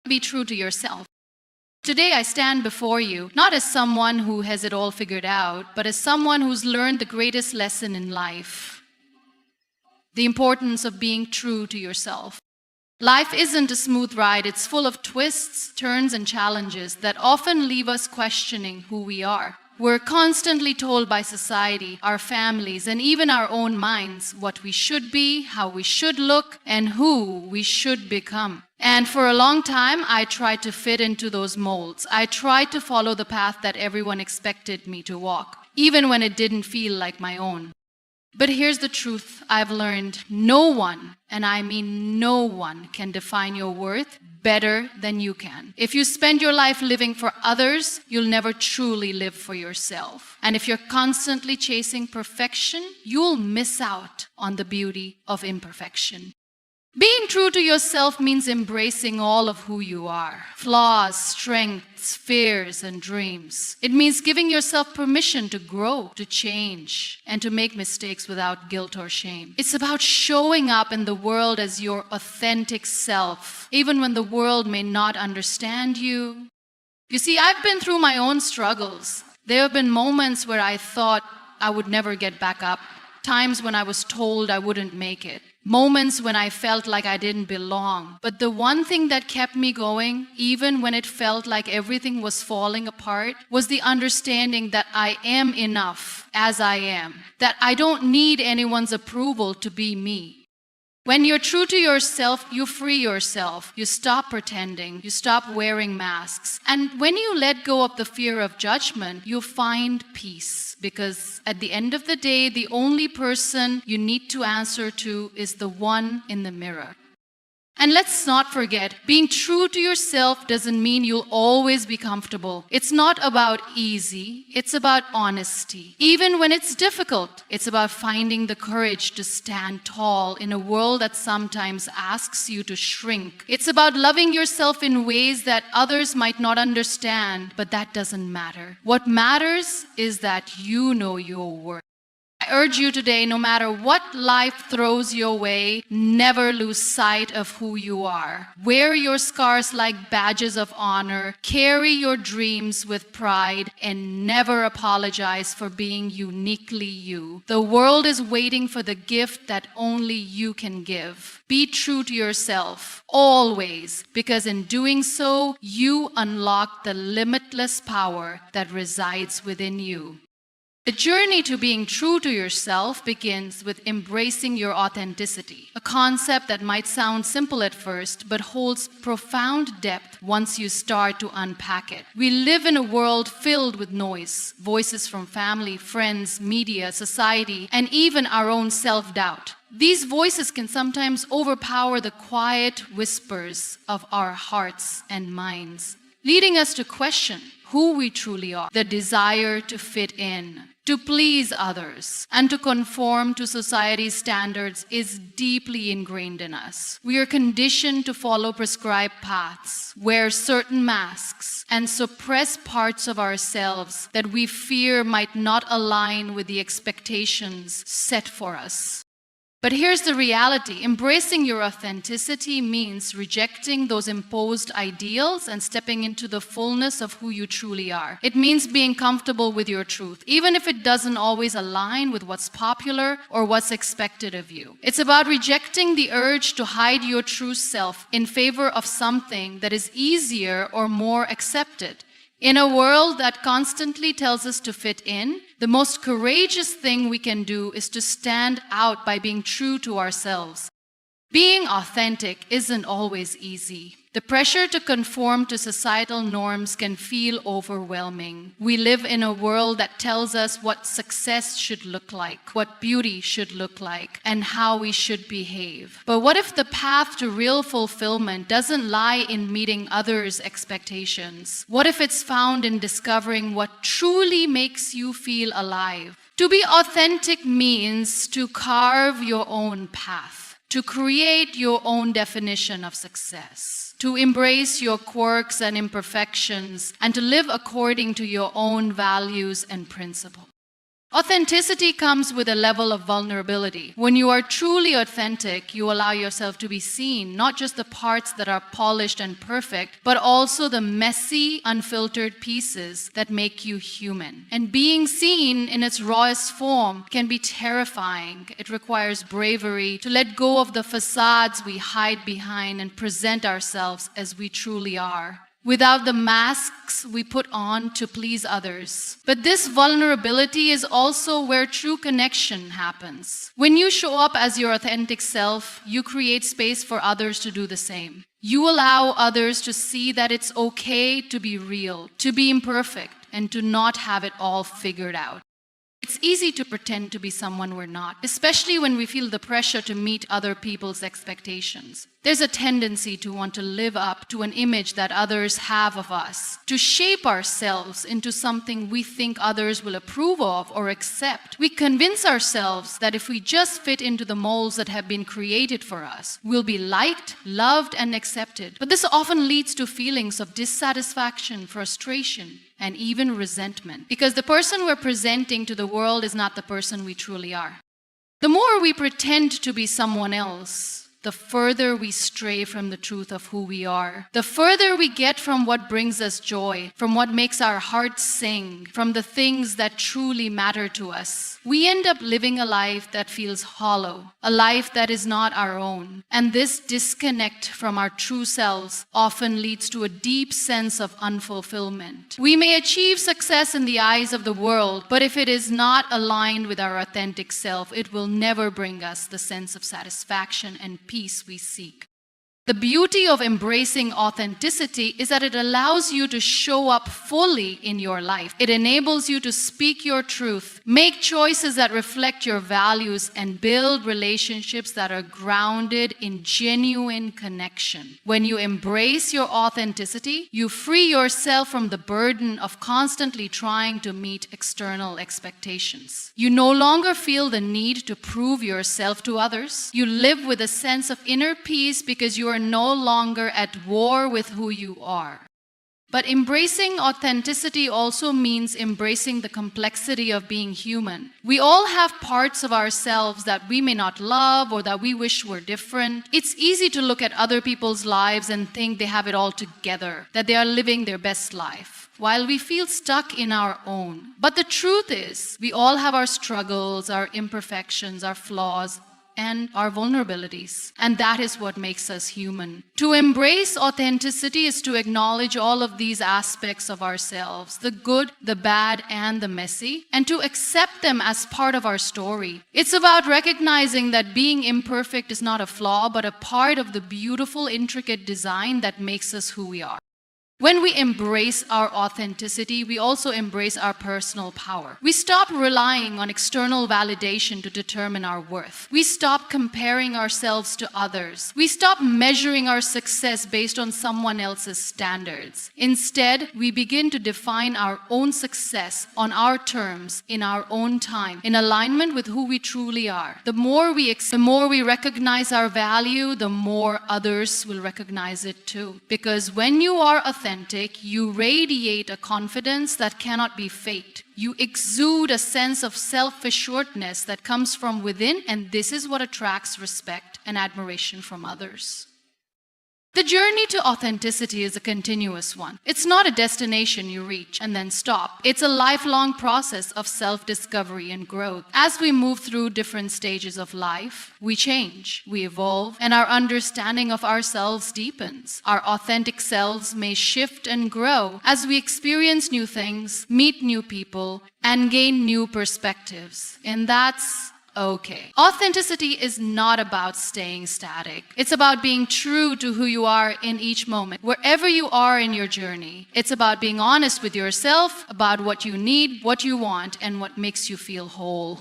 Be true to yourself. Today I stand before you, not as someone who has it all figured out, but as someone who's learned the greatest lesson in life: the importance of being true to yourself. Life isn't a smooth ride. It's full of twists, turns, and challenges that often leave us questioning who we are. We're constantly told by society, our families, and even our own minds what we should be, how we should look, and who we should become. And for a long time, I tried to fit into those molds. I tried to follow the path that everyone expected me to walk, even when it didn't feel like my own. But here's the truth I've learned: no one, and I mean no one, can define your worth better than you can. If you spend your life living for others, you'll never truly live for yourself. And if you're constantly chasing perfection, you'll miss out on the beauty of imperfection. Being true to yourself means embracing all of who you are: flaws, strengths, fears, and dreams. It means giving yourself permission to grow, to change, and to make mistakes without guilt or shame. It's about showing up in the world as your authentic self, even when the world may not understand you. You see, I've been through my own struggles. There have been moments where I thought I would never get back up, times when I was told I wouldn't make it, moments when I felt like I didn't belong. But the one thing that kept me going, even when it felt like everything was falling apart, was the understanding that I am enough as I am, that I don't need anyone's approval to be me. When you're true to yourself, you free yourself. You stop pretending. You stop wearing masks. And when you let go of the fear of judgment, you find peace. Because at the end of the day, the only person you need to answer to is the one in the mirror. And let's not forget, being true to yourself doesn't mean you'll always be comfortable. It's not about easy, it's about honesty. Even when it's difficult, it's about finding the courage to stand tall in a world that sometimes asks you to shrink. It's about loving yourself in ways that others might not understand, but that doesn't matter. What matters is that you know your worth. I urge you today, no matter what life throws your way, never lose sight of who you are. Wear your scars like badges of honor, carry your dreams with pride, and never apologize for being uniquely you. The world is waiting for the gift that only you can give. Be true to yourself, always, because in doing so, you unlock the limitless power that resides within you. The journey to being true to yourself begins with embracing your authenticity, a concept that might sound simple at first, but holds profound depth once you start to unpack it. We live in a world filled with noise, voices from family, friends, media, society, and even our own self-doubt. These voices can sometimes overpower the quiet whispers of our hearts and minds, leading us to question who we truly are. The desire to fit in, to please others, and to conform to society's standards is deeply ingrained in us. We are conditioned to follow prescribed paths, wear certain masks, and suppress parts of ourselves that we fear might not align with the expectations set for us. But here's the reality. Embracing your authenticity means rejecting those imposed ideals and stepping into the fullness of who you truly are. It means being comfortable with your truth, even if it doesn't always align with what's popular or what's expected of you. It's about rejecting the urge to hide your true self in favor of something that is easier or more accepted. In a world that constantly tells us to fit in, the most courageous thing we can do is to stand out by being true to ourselves. Being authentic isn't always easy. The pressure to conform to societal norms can feel overwhelming. We live in a world that tells us what success should look like, what beauty should look like, and how we should behave. But what if the path to real fulfillment doesn't lie in meeting others' expectations? What if it's found in discovering what truly makes you feel alive? To be authentic means to carve your own path, to create your own definition of success, to embrace your quirks and imperfections, and to live according to your own values and principles. Authenticity comes with a level of vulnerability. When you are truly authentic, you allow yourself to be seen, not just the parts that are polished and perfect, but also the messy, unfiltered pieces that make you human. And being seen in its rawest form can be terrifying. It requires bravery to let go of the facades we hide behind and present ourselves as we truly are, without the masks we put on to please others. But this vulnerability is also where true connection happens. When you show up as your authentic self, you create space for others to do the same. You allow others to see that it's okay to be real, to be imperfect, and to not have it all figured out. It's easy to pretend to be someone we're not, especially when we feel the pressure to meet other people's expectations. There's a tendency to want to live up to an image that others have of us, to shape ourselves into something we think others will approve of or accept. We convince ourselves that if we just fit into the molds that have been created for us, we'll be liked, loved, and accepted. But this often leads to feelings of dissatisfaction, frustration, and even resentment, because the person we're presenting to the world is not the person we truly are. The more we pretend to be someone else, the further we stray from the truth of who we are. The further we get from what brings us joy, from what makes our hearts sing, from the things that truly matter to us. We end up living a life that feels hollow, a life that is not our own. And this disconnect from our true selves often leads to a deep sense of unfulfillment. We may achieve success in the eyes of the world, but if it is not aligned with our authentic self, it will never bring us the sense of satisfaction and peace we seek. The beauty of embracing authenticity is that it allows you to show up fully in your life. It enables you to speak your truth, make choices that reflect your values, and build relationships that are grounded in genuine connection. When you embrace your authenticity, you free yourself from the burden of constantly trying to meet external expectations. You no longer feel the need to prove yourself to others. You live with a sense of inner peace because you are no longer at war with who you are. But embracing authenticity also means embracing the complexity of being human. We all have parts of ourselves that we may not love or that we wish were different. It's easy to look at other people's lives and think they have it all together, that they are living their best life, while we feel stuck in our own. But the truth is, we all have our struggles, our imperfections, our flaws, and our vulnerabilities. And that is what makes us human. To embrace authenticity is to acknowledge all of these aspects of ourselves, the good, the bad, and the messy, and to accept them as part of our story. It's about recognizing that being imperfect is not a flaw, but a part of the beautiful, intricate design that makes us who we are. When we embrace our authenticity, we also embrace our personal power. We stop relying on external validation to determine our worth. We stop comparing ourselves to others. We stop measuring our success based on someone else's standards. Instead, we begin to define our own success on our terms, in our own time, in alignment with who we truly are. The more we recognize our value, the more others will recognize it too. Because when you are authentic, you radiate a confidence that cannot be faked. You exude a sense of self-assuredness that comes from within, and this is what attracts respect and admiration from others. The journey to authenticity is a continuous one. It's not a destination you reach and then stop. It's a lifelong process of self-discovery and growth. As we move through different stages of life, we change, we evolve, and our understanding of ourselves deepens. Our authentic selves may shift and grow as we experience new things, meet new people, and gain new perspectives. And that's okay. Authenticity is not about staying static. It's about being true to who you are in each moment, wherever you are in your journey. It's about being honest with yourself, about what you need, what you want, and what makes you feel whole.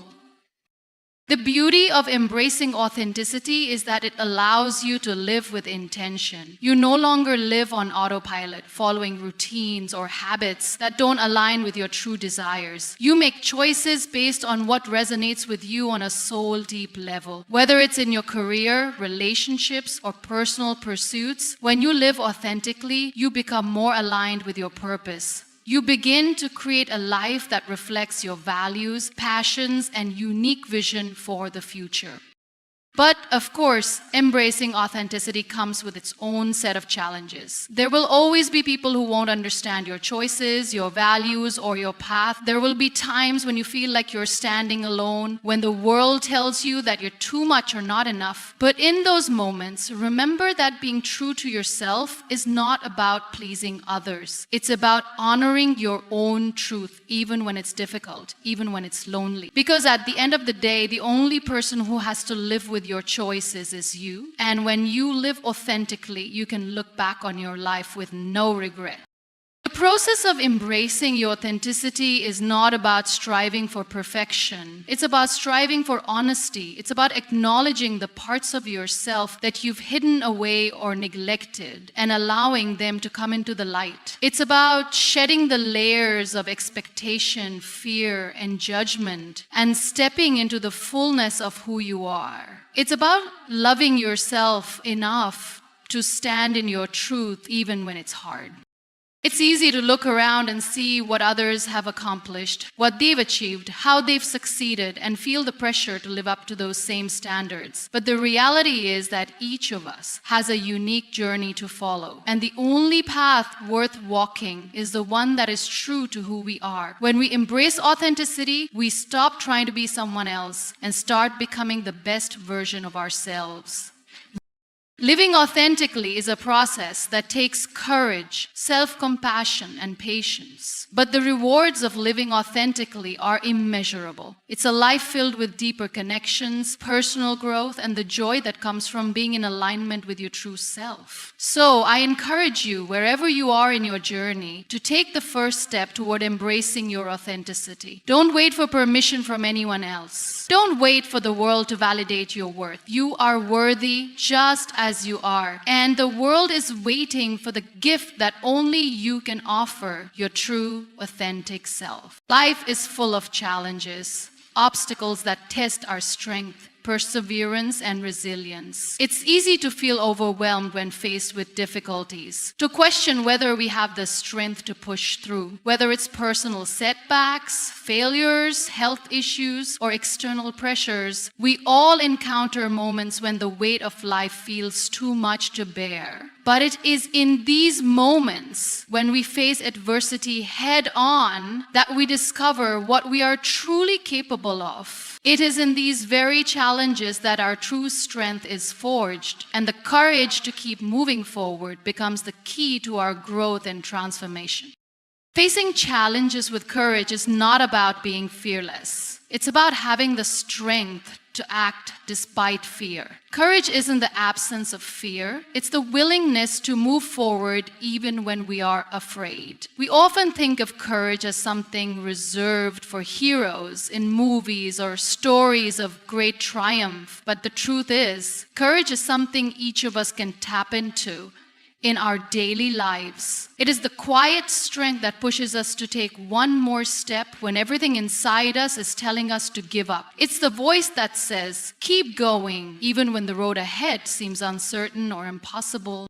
The beauty of embracing authenticity is that it allows you to live with intention. You no longer live on autopilot, following routines or habits that don't align with your true desires. You make choices based on what resonates with you on a soul-deep level. Whether it's in your career, relationships, or personal pursuits, when you live authentically, you become more aligned with your purpose. You begin to create a life that reflects your values, passions, and unique vision for the future. But, of course, embracing authenticity comes with its own set of challenges. There will always be people who won't understand your choices, your values, or your path. There will be times when you feel like you're standing alone, when the world tells you that you're too much or not enough. But in those moments, remember that being true to yourself is not about pleasing others. It's about honoring your own truth, even when it's difficult, even when it's lonely. Because at the end of the day, the only person who has to live with your choices is you. And when you live authentically, you can look back on your life with no regret. The process of embracing your authenticity is not about striving for perfection. It's about striving for honesty. It's about acknowledging the parts of yourself that you've hidden away or neglected and allowing them to come into the light. It's about shedding the layers of expectation, fear, and judgment and stepping into the fullness of who you are. It's about loving yourself enough to stand in your truth even when it's hard. It's easy to look around and see what others have accomplished, what they've achieved, how they've succeeded, and feel the pressure to live up to those same standards. But the reality is that each of us has a unique journey to follow. And the only path worth walking is the one that is true to who we are. When we embrace authenticity, we stop trying to be someone else and start becoming the best version of ourselves. Living authentically is a process that takes courage, self-compassion, and patience. But the rewards of living authentically are immeasurable. It's a life filled with deeper connections, personal growth, and the joy that comes from being in alignment with your true self. So I encourage you, wherever you are in your journey, to take the first step toward embracing your authenticity. Don't wait for permission from anyone else. Don't wait for the world to validate your worth. You are worthy just as you are. And the world is waiting for the gift that only you can offer, your true, authentic self. Life is full of challenges, obstacles that test our strength, perseverance, and resilience. It's easy to feel overwhelmed when faced with difficulties, to question whether we have the strength to push through, whether it's personal setbacks, failures, health issues, or external pressures. We all encounter moments when the weight of life feels too much to bear. But it is in these moments, when we face adversity head on, that we discover what we are truly capable of. It is in these very challenges that our true strength is forged, and the courage to keep moving forward becomes the key to our growth and transformation. Facing challenges with courage is not about being fearless. It's about having the strength to act despite fear. Courage isn't the absence of fear. It's the willingness to move forward even when we are afraid. We often think of courage as something reserved for heroes in movies or stories of great triumph. But the truth is, courage is something each of us can tap into in our daily lives. It is the quiet strength that pushes us to take one more step when everything inside us is telling us to give up. It's the voice that says, keep going, even when the road ahead seems uncertain or impossible.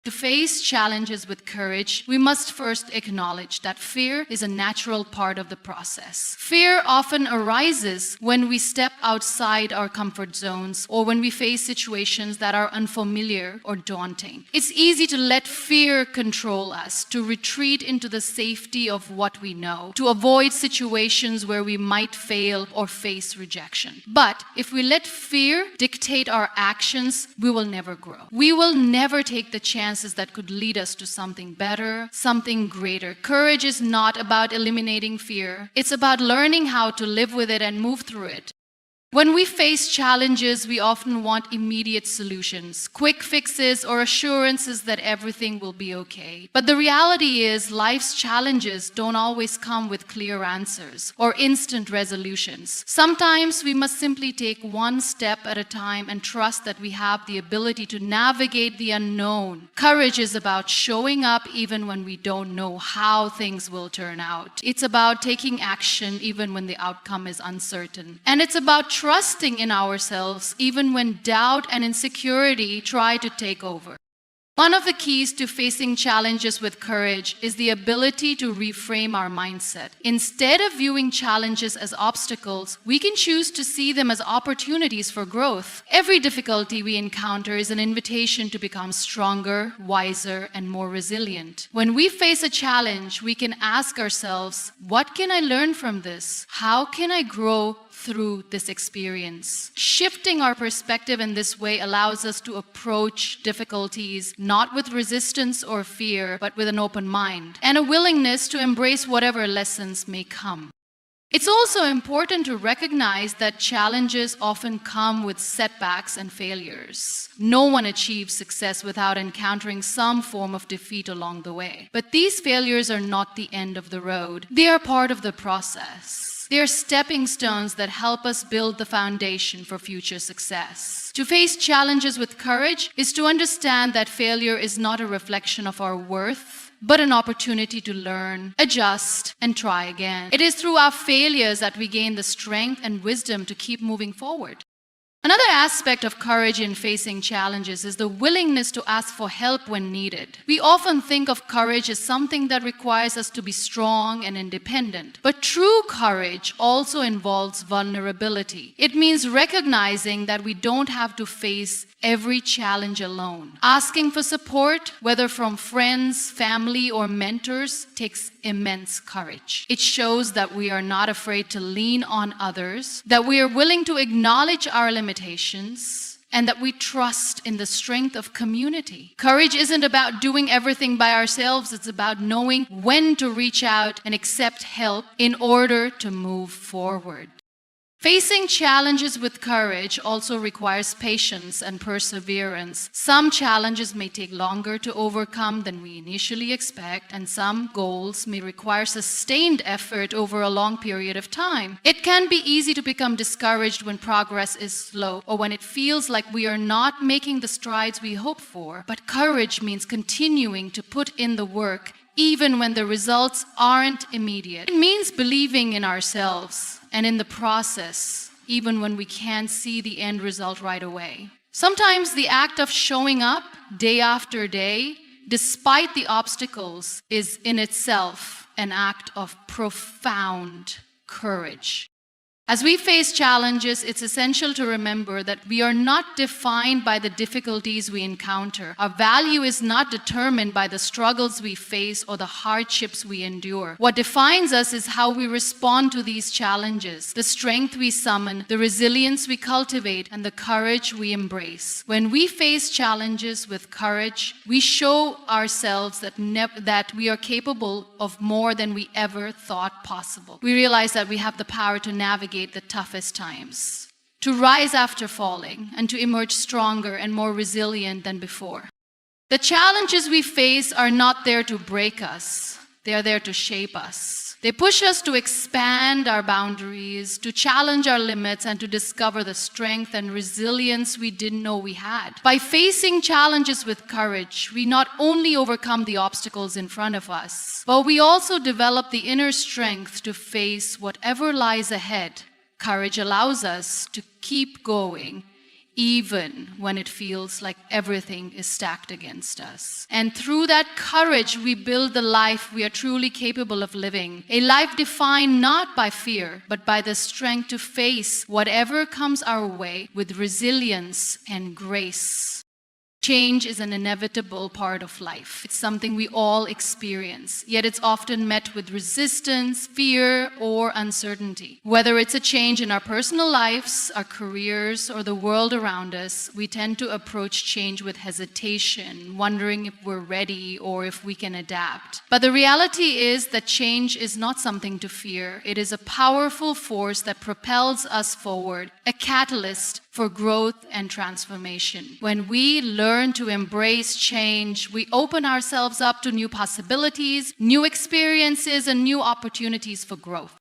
To face challenges with courage, we must first acknowledge that fear is a natural part of the process. Fear often arises when we step outside our comfort zones or when we face situations that are unfamiliar or daunting. It's easy to let fear control us, to retreat into the safety of what we know, to avoid situations where we might fail or face rejection. But if we let fear dictate our actions, we will never grow. We will never take the chance that could lead us to something better, something greater. Courage is not about eliminating fear. It's about learning how to live with it and move through it. When we face challenges, we often want immediate solutions, quick fixes, or assurances that everything will be okay. But the reality is, life's challenges don't always come with clear answers or instant resolutions. Sometimes we must simply take one step at a time and trust that we have the ability to navigate the unknown. Courage is about showing up even when we don't know how things will turn out. It's about taking action even when the outcome is uncertain. And it's about trusting in ourselves even when doubt and insecurity try to take over. One of the keys to facing challenges with courage is the ability to reframe our mindset. Instead of viewing challenges as obstacles, we can choose to see them as opportunities for growth. Every difficulty we encounter is an invitation to become stronger, wiser, and more resilient. When we face a challenge, we can ask ourselves, what can I learn from this? How can I grow through this experience? Shifting our perspective in this way allows us to approach difficulties not with resistance or fear, but with an open mind and a willingness to embrace whatever lessons may come. It's also important to recognize that challenges often come with setbacks and failures. No one achieves success without encountering some form of defeat along the way. But these failures are not the end of the road. They are part of the process. They are stepping stones that help us build the foundation for future success. To face challenges with courage is to understand that failure is not a reflection of our worth, but an opportunity to learn, adjust, and try again. It is through our failures that we gain the strength and wisdom to keep moving forward. Another aspect of courage in facing challenges is the willingness to ask for help when needed. We often think of courage as something that requires us to be strong and independent. But true courage also involves vulnerability. It means recognizing that we don't have to face every challenge alone. Asking for support, whether from friends, family, or mentors, takes immense courage. It shows that we are not afraid to lean on others, that we are willing to acknowledge our limitations, and that we trust in the strength of community. Courage isn't about doing everything by ourselves, it's about knowing when to reach out and accept help in order to move forward. Facing challenges with courage also requires patience and perseverance. Some challenges may take longer to overcome than we initially expect, and some goals may require sustained effort over a long period of time. It can be easy to become discouraged when progress is slow or when it feels like we are not making the strides we hope for. But courage means continuing to put in the work even when the results aren't immediate. It means believing in ourselves and in the process, even when we can't see the end result right away. Sometimes the act of showing up day after day, despite the obstacles, is in itself an act of profound courage. As we face challenges, it's essential to remember that we are not defined by the difficulties we encounter. Our value is not determined by the struggles we face or the hardships we endure. What defines us is how we respond to these challenges, the strength we summon, the resilience we cultivate, and the courage we embrace. When we face challenges with courage, we show ourselves that we are capable of more than we ever thought possible. We realize that we have the power to navigate the toughest times, to rise after falling, and to emerge stronger and more resilient than before. The challenges we face are not there to break us, they are there to shape us. They push us to expand our boundaries, to challenge our limits, and to discover the strength and resilience we didn't know we had. By facing challenges with courage, we not only overcome the obstacles in front of us, but we also develop the inner strength to face whatever lies ahead. Courage allows us to keep going, even when it feels like everything is stacked against us. And through that courage, we build the life we are truly capable of living. A life defined not by fear, but by the strength to face whatever comes our way with resilience and grace. Change is an inevitable part of life. It's something we all experience, yet it's often met with resistance, fear, or uncertainty. Whether it's a change in our personal lives, our careers, or the world around us, we tend to approach change with hesitation, wondering if we're ready or if we can adapt. But the reality is that change is not something to fear. It is a powerful force that propels us forward, a catalyst for growth and transformation. When we learn to embrace change, we open ourselves up to new possibilities, new experiences, and new opportunities for growth.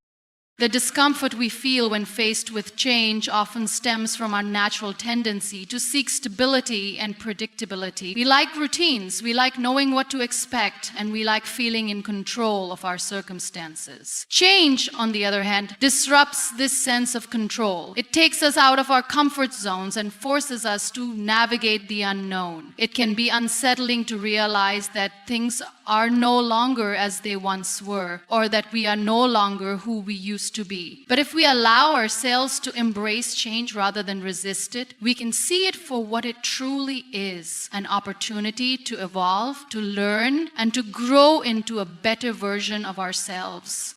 The discomfort we feel when faced with change often stems from our natural tendency to seek stability and predictability. We like routines, we like knowing what to expect, and we like feeling in control of our circumstances. Change, on the other hand, disrupts this sense of control. It takes us out of our comfort zones and forces us to navigate the unknown. It can be unsettling to realize that things are no longer as they once were, or that we are no longer who we used to be. But if we allow ourselves to embrace change rather than resist it, we can see it for what it truly is: an opportunity to evolve, to learn, and to grow into a better version of ourselves.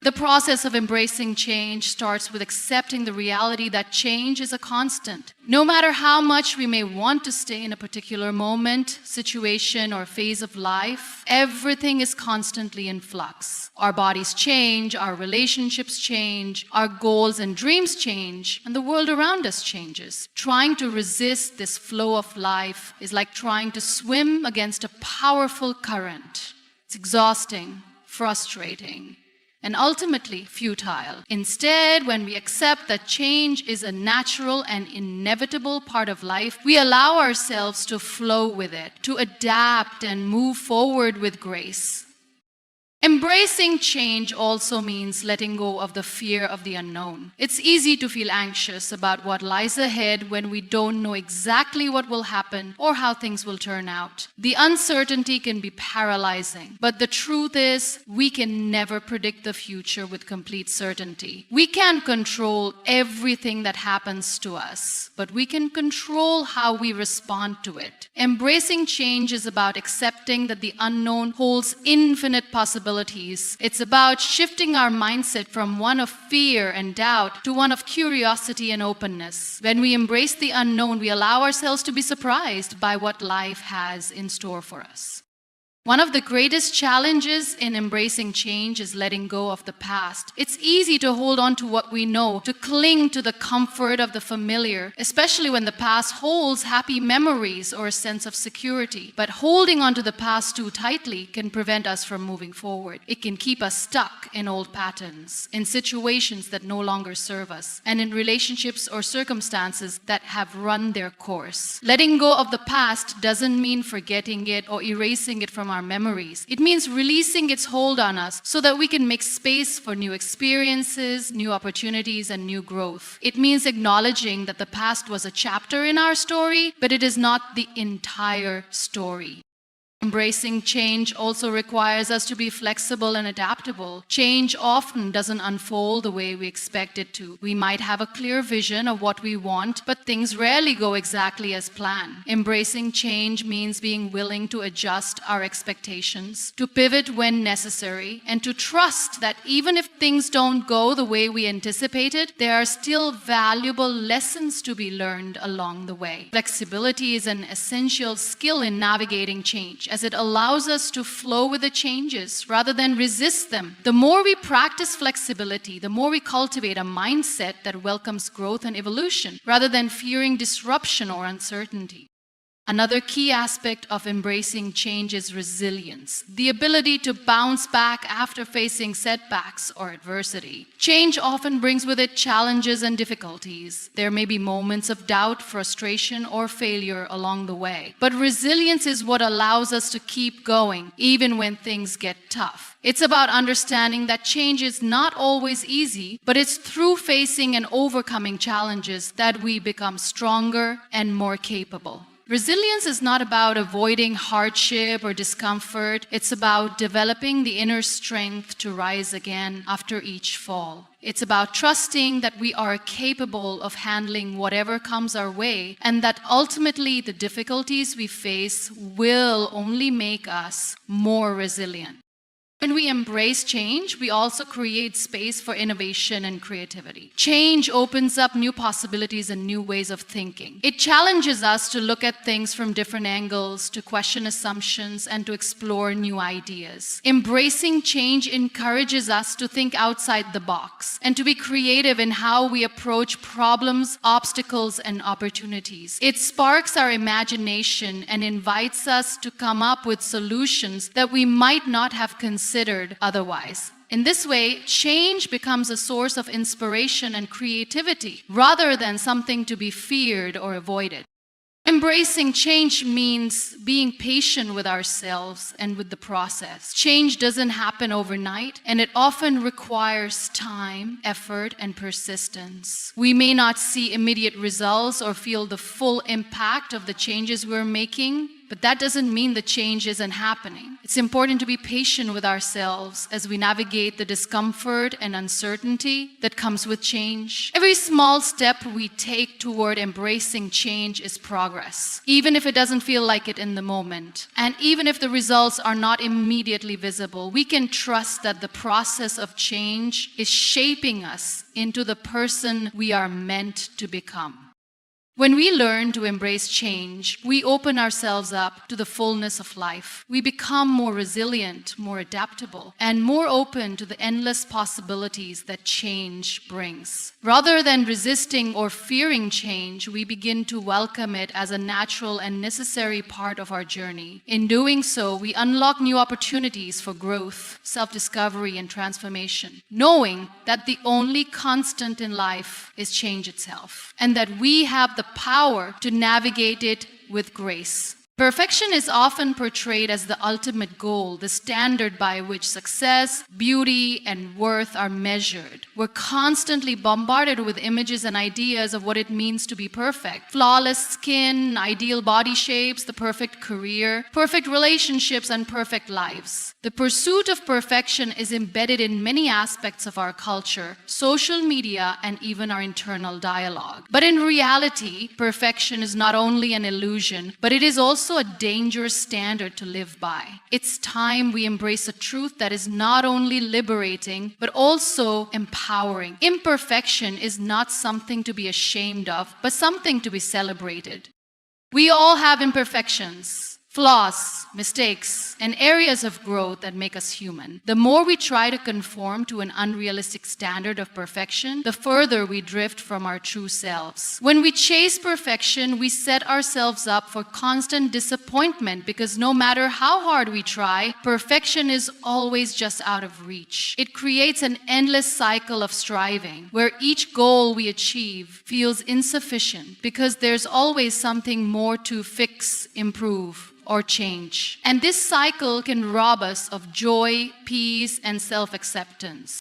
The process of embracing change starts with accepting the reality that change is a constant. No matter how much we may want to stay in a particular moment, situation, or phase of life, everything is constantly in flux. Our bodies change, our relationships change, our goals and dreams change, and the world around us changes. Trying to resist this flow of life is like trying to swim against a powerful current. It's exhausting, frustrating, and ultimately futile. Instead, when we accept that change is a natural and inevitable part of life, we allow ourselves to flow with it, to adapt and move forward with grace. Embracing change also means letting go of the fear of the unknown. It's easy to feel anxious about what lies ahead when we don't know exactly what will happen or how things will turn out. The uncertainty can be paralyzing, but the truth is, we can never predict the future with complete certainty. We can't control everything that happens to us, but we can control how we respond to it. Embracing change is about accepting that the unknown holds infinite possibilities. It's about shifting our mindset from one of fear and doubt to one of curiosity and openness. When we embrace the unknown, we allow ourselves to be surprised by what life has in store for us. One of the greatest challenges in embracing change is letting go of the past. It's easy to hold on to what we know, to cling to the comfort of the familiar, especially when the past holds happy memories or a sense of security. But holding on to the past too tightly can prevent us from moving forward. It can keep us stuck in old patterns, in situations that no longer serve us, and in relationships or circumstances that have run their course. Letting go of the past doesn't mean forgetting it or erasing it from our memories. It means releasing its hold on us so that we can make space for new experiences, new opportunities, and new growth. It means acknowledging that the past was a chapter in our story, but it is not the entire story. Embracing change also requires us to be flexible and adaptable. Change often doesn't unfold the way we expect it to. We might have a clear vision of what we want, but things rarely go exactly as planned. Embracing change means being willing to adjust our expectations, to pivot when necessary, and to trust that even if things don't go the way we anticipated, there are still valuable lessons to be learned along the way. Flexibility is an essential skill in navigating change, as it allows us to flow with the changes rather than resist them. The more we practice flexibility, the more we cultivate a mindset that welcomes growth and evolution rather than fearing disruption or uncertainty. Another key aspect of embracing change is resilience, the ability to bounce back after facing setbacks or adversity. Change often brings with it challenges and difficulties. There may be moments of doubt, frustration, or failure along the way. But resilience is what allows us to keep going, even when things get tough. It's about understanding that change is not always easy, but it's through facing and overcoming challenges that we become stronger and more capable. Resilience is not about avoiding hardship or discomfort. It's about developing the inner strength to rise again after each fall. It's about trusting that we are capable of handling whatever comes our way, and that ultimately the difficulties we face will only make us more resilient. When we embrace change, we also create space for innovation and creativity. Change opens up new possibilities and new ways of thinking. It challenges us to look at things from different angles, to question assumptions, and to explore new ideas. Embracing change encourages us to think outside the box and to be creative in how we approach problems, obstacles, and opportunities. It sparks our imagination and invites us to come up with solutions that we might not have considered otherwise. In this way, change becomes a source of inspiration and creativity rather than something to be feared or avoided. Embracing change means being patient with ourselves and with the process. Change doesn't happen overnight, and it often requires time, effort, and persistence. We may not see immediate results or feel the full impact of the changes we're making, but that doesn't mean the change isn't happening. It's important to be patient with ourselves as we navigate the discomfort and uncertainty that comes with change. Every small step we take toward embracing change is progress, even if it doesn't feel like it in the moment. And even if the results are not immediately visible, we can trust that the process of change is shaping us into the person we are meant to become. When we learn to embrace change, we open ourselves up to the fullness of life. We become more resilient, more adaptable, and more open to the endless possibilities that change brings. Rather than resisting or fearing change, we begin to welcome it as a natural and necessary part of our journey. In doing so, we unlock new opportunities for growth, self-discovery, and transformation, knowing that the only constant in life is change itself, and that we have the power to navigate it with grace. Perfection is often portrayed as the ultimate goal, the standard by which success, beauty, and worth are measured. We're constantly bombarded with images and ideas of what it means to be perfect. Flawless skin, ideal body shapes, the perfect career, perfect relationships, and perfect lives. The pursuit of perfection is embedded in many aspects of our culture, social media, and even our internal dialogue. But in reality, perfection is not only an illusion, but it is also a dangerous standard to live by. It's time we embrace a truth that is not only liberating, but also empowering. Imperfection is not something to be ashamed of, but something to be celebrated. We all have imperfections, flaws, mistakes, and areas of growth that make us human. The more we try to conform to an unrealistic standard of perfection, the further we drift from our true selves. When we chase perfection, we set ourselves up for constant disappointment because no matter how hard we try, perfection is always just out of reach. It creates an endless cycle of striving, where each goal we achieve feels insufficient because there's always something more to fix, improve, or change. And this cycle can rob us of joy, peace, and self-acceptance.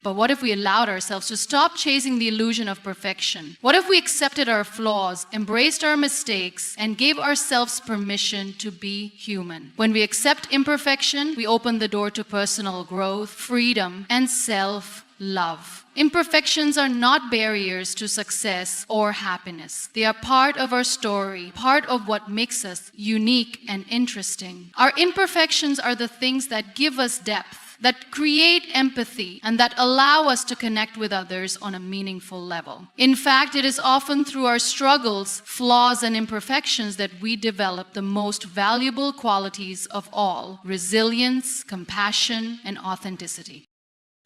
But what if we allowed ourselves to stop chasing the illusion of perfection? What if we accepted our flaws, embraced our mistakes, and gave ourselves permission to be human? When we accept imperfection, we open the door to personal growth, freedom, and self-love. Imperfections are not barriers to success or happiness. They are part of our story, part of what makes us unique and interesting. Our imperfections are the things that give us depth, that create empathy, and that allow us to connect with others on a meaningful level. In fact, it is often through our struggles, flaws, and imperfections that we develop the most valuable qualities of all: resilience, compassion, and authenticity.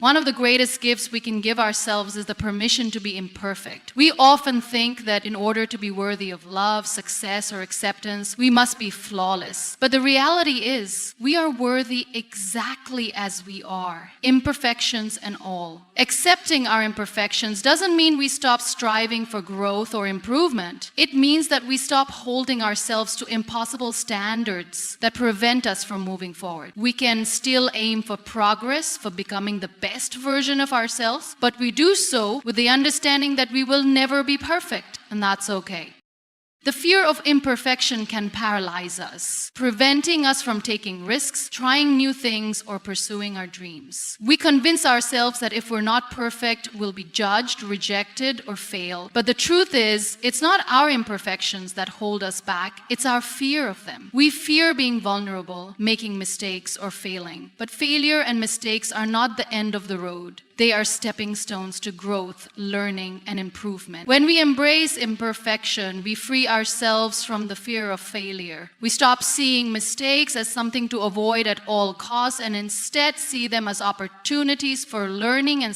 One of the greatest gifts we can give ourselves is the permission to be imperfect. We often think that in order to be worthy of love, success, or acceptance, we must be flawless. But the reality is, we are worthy exactly as we are, imperfections and all. Accepting our imperfections doesn't mean we stop striving for growth or improvement. It means that we stop holding ourselves to impossible standards that prevent us from moving forward. We can still aim for progress, for becoming the best version of ourselves, but we do so with the understanding that we will never be perfect, and that's okay. The fear of imperfection can paralyze us, preventing us from taking risks, trying new things, or pursuing our dreams. We convince ourselves that if we're not perfect, we'll be judged, rejected, or fail. But the truth is, it's not our imperfections that hold us back, it's our fear of them. We fear being vulnerable, making mistakes, or failing. But failure and mistakes are not the end of the road. They are stepping stones to growth, learning, and improvement. When we embrace imperfection, we free ourselves from the fear of failure. We stop seeing mistakes as something to avoid at all costs and instead see them as opportunities for learning and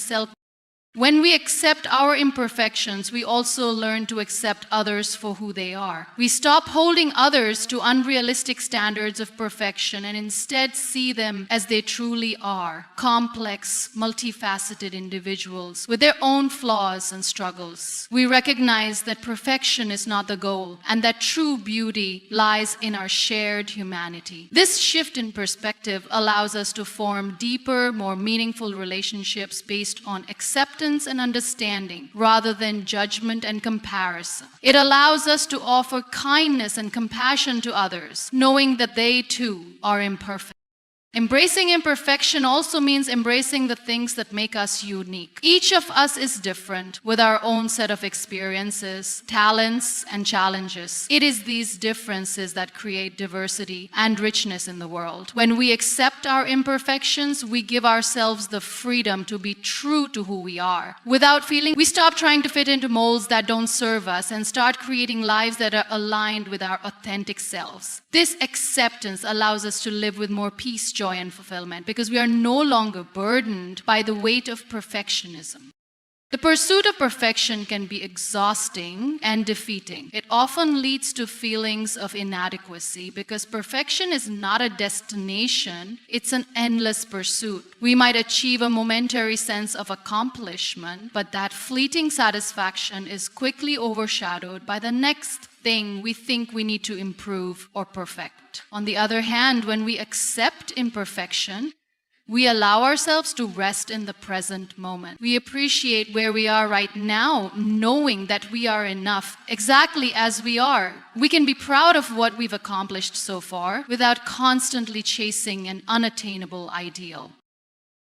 When we accept our imperfections, we also learn to accept others for who they are. We stop holding others to unrealistic standards of perfection and instead see them as they truly are, complex, multifaceted individuals with their own flaws and struggles. We recognize that perfection is not the goal and that true beauty lies in our shared humanity. This shift in perspective allows us to form deeper, more meaningful relationships based on acceptance and understanding rather than judgment and comparison. It allows us to offer kindness and compassion to others, knowing that they too are imperfect. Embracing imperfection also means embracing the things that make us unique. Each of us is different with our own set of experiences, talents, and challenges. It is these differences that create diversity and richness in the world. When we accept our imperfections, we give ourselves the freedom to be true to who we are. Without feeling, we stop trying to fit into molds that don't serve us and start creating lives that are aligned with our authentic selves. This acceptance allows us to live with more peace, joy, and fulfillment because we are no longer burdened by the weight of perfectionism. The pursuit of perfection can be exhausting and defeating. It often leads to feelings of inadequacy because perfection is not a destination, it's an endless pursuit. We might achieve a momentary sense of accomplishment, but that fleeting satisfaction is quickly overshadowed by the next thing we think we need to improve or perfect. On the other hand, when we accept imperfection, we allow ourselves to rest in the present moment. We appreciate where we are right now, knowing that we are enough exactly as we are. We can be proud of what we've accomplished so far without constantly chasing an unattainable ideal.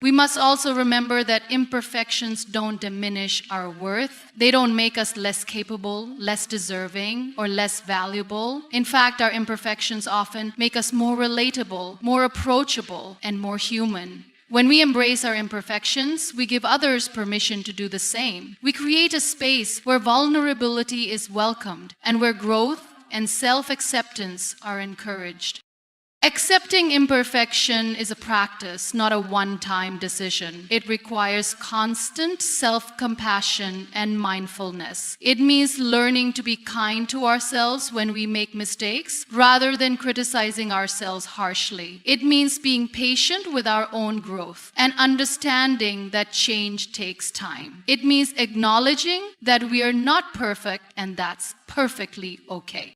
We must also remember that imperfections don't diminish our worth. They don't make us less capable, less deserving, or less valuable. In fact, our imperfections often make us more relatable, more approachable, and more human. When we embrace our imperfections, we give others permission to do the same. We create a space where vulnerability is welcomed and where growth and self-acceptance are encouraged. Accepting imperfection is a practice, not a one-time decision. It requires constant self-compassion and mindfulness. It means learning to be kind to ourselves when we make mistakes, rather than criticizing ourselves harshly. It means being patient with our own growth and understanding that change takes time. It means acknowledging that we are not perfect, and that's perfectly okay.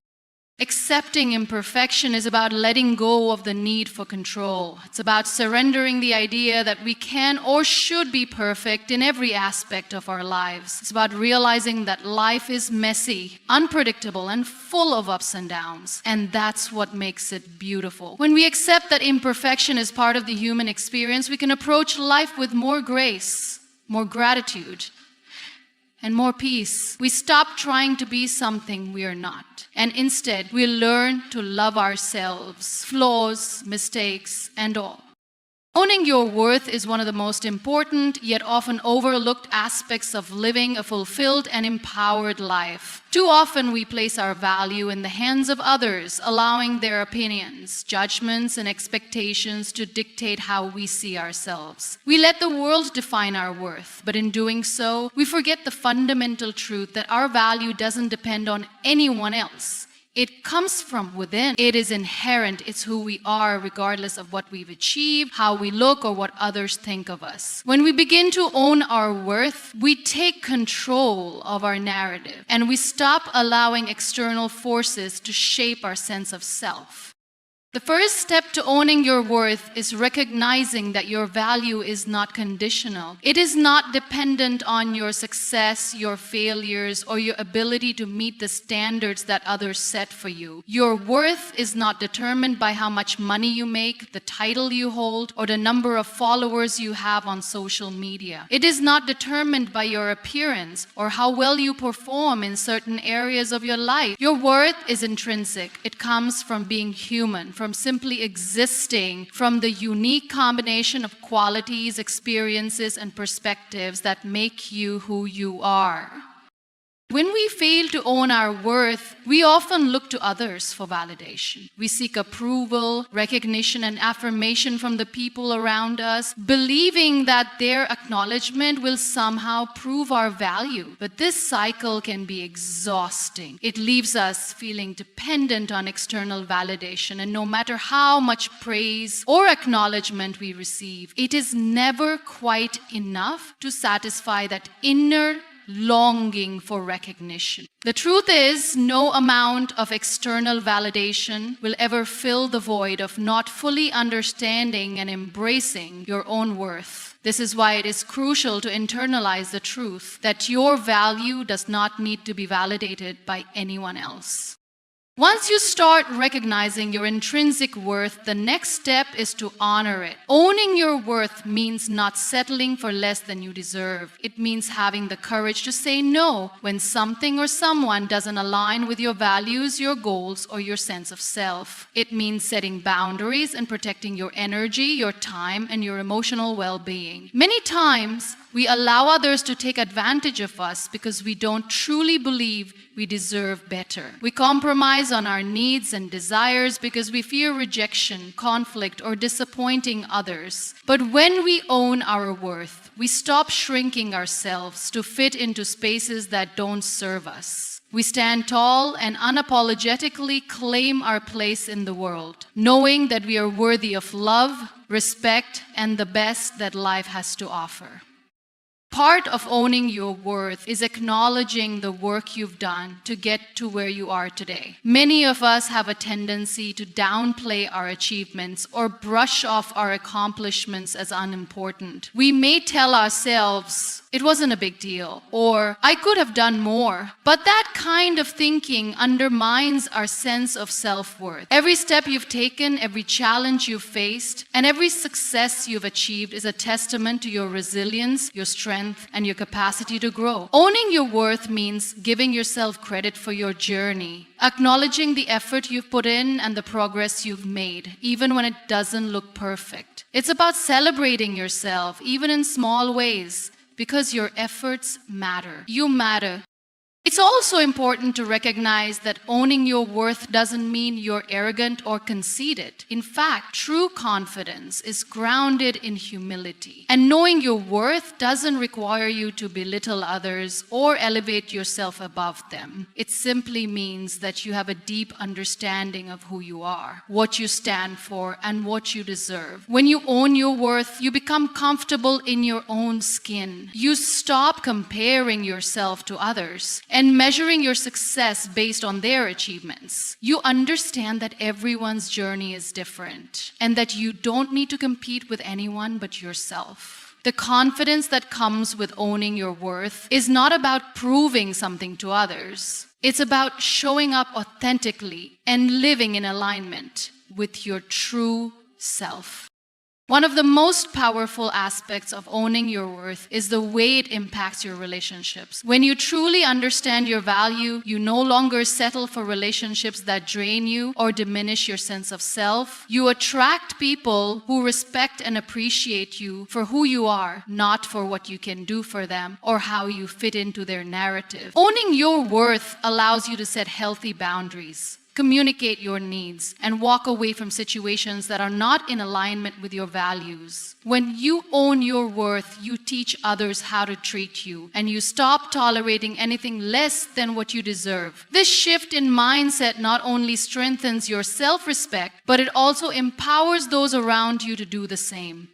Accepting imperfection is about letting go of the need for control. It's about surrendering the idea that we can or should be perfect in every aspect of our lives. It's about realizing that life is messy, unpredictable, and full of ups and downs. And that's what makes it beautiful. When we accept that imperfection is part of the human experience, we can approach life with more grace, more gratitude, and more peace. We stop trying to be something we are not, and instead we learn to love ourselves, flaws, mistakes, and all. Owning your worth is one of the most important yet often overlooked aspects of living a fulfilled and empowered life. Too often we place our value in the hands of others, allowing their opinions, judgments, and expectations to dictate how we see ourselves. We let the world define our worth, but in doing so, we forget the fundamental truth that our value doesn't depend on anyone else. It comes from within. It is inherent. It's who we are, regardless of what we've achieved, how we look, or what others think of us. When we begin to own our worth, we take control of our narrative, and we stop allowing external forces to shape our sense of self. The first step to owning your worth is recognizing that your value is not conditional. It is not dependent on your success, your failures, or your ability to meet the standards that others set for you. Your worth is not determined by how much money you make, the title you hold, or the number of followers you have on social media. It is not determined by your appearance or how well you perform in certain areas of your life. Your worth is intrinsic. It comes from being human, from simply existing, from the unique combination of qualities, experiences, and perspectives that make you who you are. When we fail to own our worth, we often look to others for validation. We seek approval, recognition, and affirmation from the people around us, believing that their acknowledgement will somehow prove our value. But this cycle can be exhausting. It leaves us feeling dependent on external validation, and no matter how much praise or acknowledgement we receive, it is never quite enough to satisfy that inner longing for recognition. The truth is, no amount of external validation will ever fill the void of not fully understanding and embracing your own worth. This is why it is crucial to internalize the truth that your value does not need to be validated by anyone else. Once you start recognizing your intrinsic worth, the next step is to honor it. Owning your worth means not settling for less than you deserve. It means having the courage to say no when something or someone doesn't align with your values, your goals, or your sense of self. It means setting boundaries and protecting your energy, your time, and your emotional well-being. Many times, we allow others to take advantage of us because we don't truly believe we deserve better. We compromise on our needs and desires because we fear rejection, conflict, or disappointing others. But when we own our worth, we stop shrinking ourselves to fit into spaces that don't serve us. We stand tall and unapologetically claim our place in the world, knowing that we are worthy of love, respect, and the best that life has to offer. Part of owning your worth is acknowledging the work you've done to get to where you are today. Many of us have a tendency to downplay our achievements or brush off our accomplishments as unimportant. We may tell ourselves, "It wasn't a big deal," or "I could have done more." But that kind of thinking undermines our sense of self-worth. Every step you've taken, every challenge you've faced, and every success you've achieved is a testament to your resilience, your strength, and your capacity to grow. Owning your worth means giving yourself credit for your journey, acknowledging the effort you've put in and the progress you've made, even when it doesn't look perfect. It's about celebrating yourself, even in small ways, because your efforts matter. You matter. It's also important to recognize that owning your worth doesn't mean you're arrogant or conceited. In fact, true confidence is grounded in humility. And knowing your worth doesn't require you to belittle others or elevate yourself above them. It simply means that you have a deep understanding of who you are, what you stand for, and what you deserve. When you own your worth, you become comfortable in your own skin. You stop comparing yourself to others and measuring your success based on their achievements. You understand that everyone's journey is different and that you don't need to compete with anyone but yourself. The confidence that comes with owning your worth is not about proving something to others. It's about showing up authentically and living in alignment with your true self. One of the most powerful aspects of owning your worth is the way it impacts your relationships. When you truly understand your value, you no longer settle for relationships that drain you or diminish your sense of self. You attract people who respect and appreciate you for who you are, not for what you can do for them or how you fit into their narrative. Owning your worth allows you to set healthy boundaries, communicate your needs, and walk away from situations that are not in alignment with your values. When you own your worth, you teach others how to treat you, and you stop tolerating anything less than what you deserve. This shift in mindset not only strengthens your self-respect, but it also empowers those around you to do the same.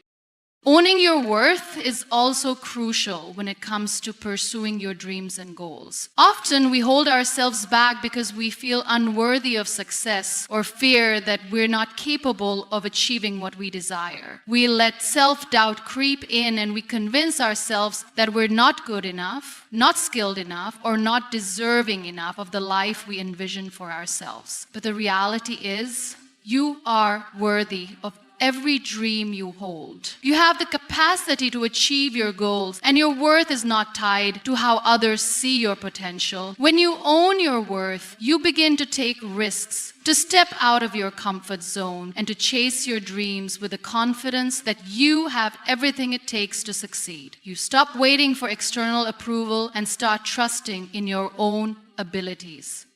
Owning your worth is also crucial when it comes to pursuing your dreams and goals. Often we hold ourselves back because we feel unworthy of success or fear that we're not capable of achieving what we desire. We let self-doubt creep in and we convince ourselves that we're not good enough, not skilled enough, or not deserving enough of the life we envision for ourselves. But the reality is, you are worthy of every dream you hold. You have the capacity to achieve your goals, and your worth is not tied to how others see your potential. When you own your worth, you begin to take risks, to step out of your comfort zone, and to chase your dreams with the confidence that you have everything it takes to succeed. You stop waiting for external approval and start trusting in your own abilities.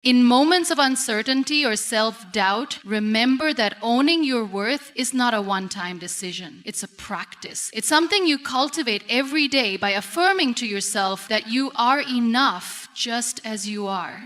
In moments of uncertainty or self-doubt, remember that owning your worth is not a one-time decision. It's a practice. It's something you cultivate every day by affirming to yourself that you are enough just as you are.